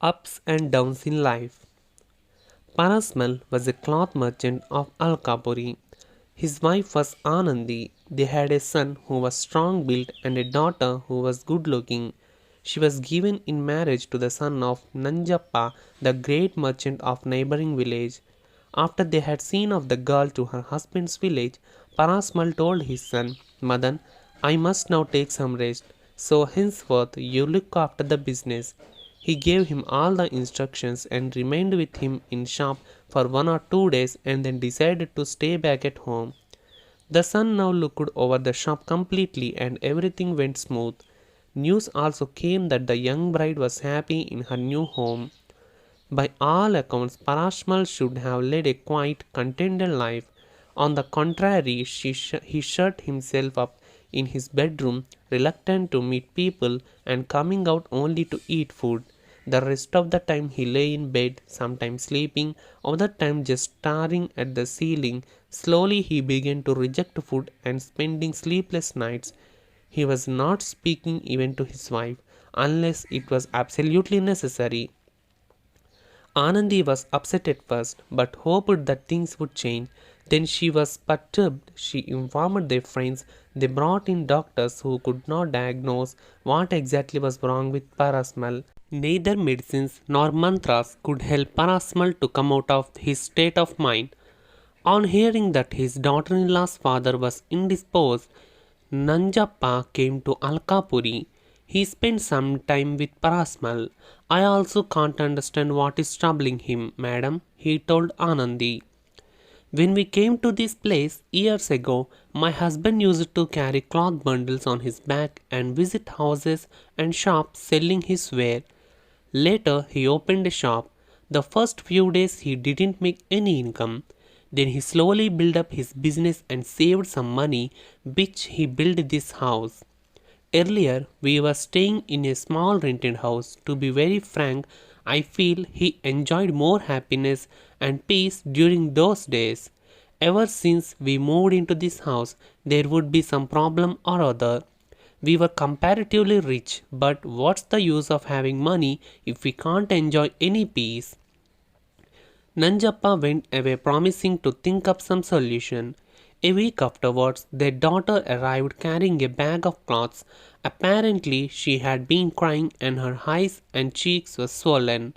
Ups and downs in life. Parasmal was a cloth merchant of Alkapuri. His wife was Anandi. They had a son who was strong built and a daughter who was good looking. She was given in marriage to the son of Nanjappa, the great merchant of neighboring village. After they had seen of the girl to her husband's village, Parasmal told his son, Madan, I must now take some rest, so henceforth you look after the business. He gave him all the instructions and remained with him in shop for 1 or 2 days and then decided to stay back at home. The son now looked over the shop completely and everything went smooth. News also came that the young bride was happy in her new home. By all accounts, Parashmal should have led a quiet, contented life. On the contrary, he shut himself up in his bedroom, reluctant to meet people and coming out only to eat food. The rest of the time he lay in bed, sometimes sleeping, other time just staring at the ceiling. Slowly he began to reject food and spending sleepless nights. He was not speaking even to his wife, unless it was absolutely necessary. Anandi was upset at first, but hoped that things would change. Then she was perturbed. She informed their friends. They brought in doctors who could not diagnose what exactly was wrong with Parasmal. Neither medicines nor mantras could help Parasmal to come out of his state of mind. On hearing that his daughter-in-law's father was indisposed, Nanjappa came to Alkapuri. He spent some time with Parasmal. I also can't understand what is troubling him, madam, he told Anandi. When we came to this place years ago, my husband used to carry cloth bundles on his back and visit houses and shops selling his ware. Later, he opened a shop. The first few days, he didn't make any income. Then he slowly built up his business and saved some money, which he built this house. Earlier, we were staying in a small rented house. To be very frank, I feel he enjoyed more happiness and peace during those days. Ever since we moved into this house, there would be some problem or other. We were comparatively rich, but what's the use of having money if we can't enjoy any peace? Nanjappa went away promising to think up some solution. A week afterwards, their daughter arrived carrying a bag of clothes. Apparently, she had been crying and her eyes and cheeks were swollen.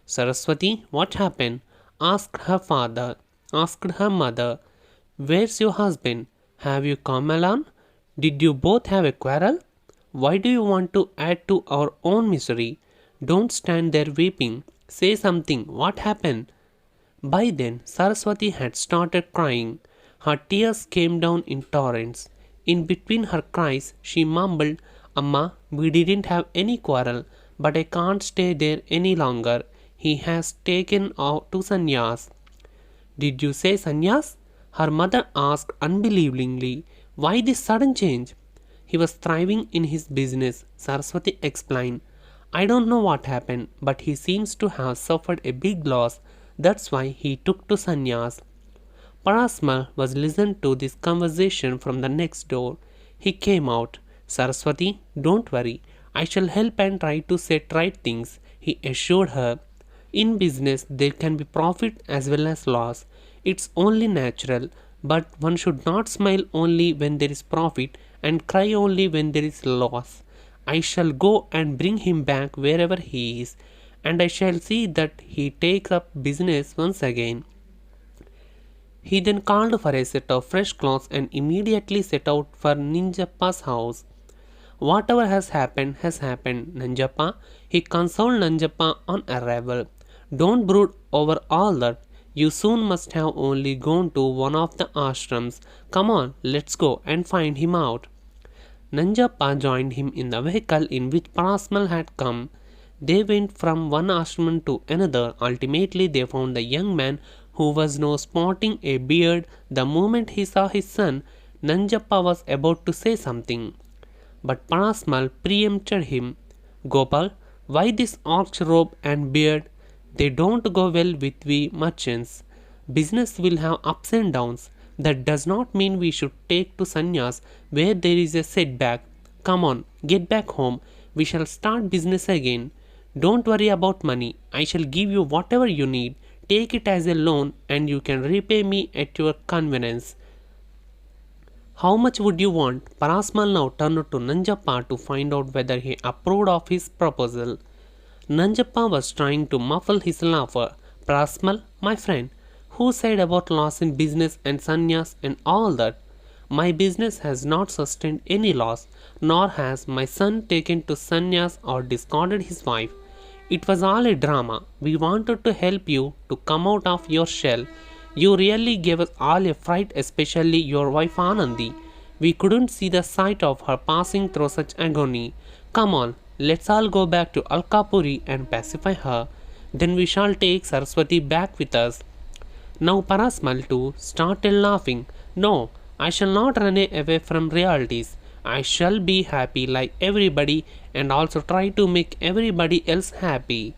Saraswati, what happened? Asked her mother. Where's your husband? Have you come along? Did you both have a quarrel? Why do you want to add to our own misery? Don't stand there weeping. Say something. What happened? By then, Saraswati had started crying. Her tears came down in torrents. In between her cries, she mumbled, Amma, we didn't have any quarrel, but I can't stay there any longer. He has taken out to sannyas. Did you say sannyas? Her mother asked unbelievingly. Why this sudden change? He was thriving in his business, Saraswati explained. I don't know what happened, but he seems to have suffered a big loss. That's why he took to sannyas. Parasmal was listening to this conversation from the next door. He came out. Saraswati, don't worry. I shall help and try to set right things, he assured her. In business, there can be profit as well as loss. It's only natural, but one should not smile only when there is profit and cry only when there is loss. I shall go and bring him back wherever he is, and I shall see that he takes up business once again. He then called for a set of fresh clothes and immediately set out for Ninjappa's house. Whatever has happened, Nanjappa. He consoled Nanjappa on arrival. Don't brood over all that. You soon must have only gone to one of the ashrams. Come on, let's go and find him out. Nanjappa joined him in the vehicle in which Parasmal had come. They went from one ashram to another. Ultimately, they found the young man who was now sporting a beard. The moment he saw his son, Nanjappa was about to say something. But Parasmal preempted him. Gopal, why this ox robe and beard? They don't go well with we merchants. Business will have ups and downs. That does not mean we should take to sannyas where there is a setback. Come on, get back home. We shall start business again. Don't worry about money. I shall give you whatever you need. Take it as a loan and you can repay me at your convenience. How much would you want? Parasmal now turned to Nanjappa to find out whether he approved of his proposal. Nanjappa was trying to muffle his laughter. Parasmal, my friend, who said about loss in business and sannyas and all that? My business has not sustained any loss, nor has my son taken to sannyas or discarded his wife. It was all a drama. We wanted to help you to come out of your shell. You really gave us all a fright, especially your wife Anandi. We couldn't see the sight of her passing through such agony. Come on, let's all go back to Alkapuri and pacify her. Then we shall take Saraswati back with us. Now Parasmal too started laughing. No, I shall not run away from realities. I shall be happy like everybody and also try to make everybody else happy.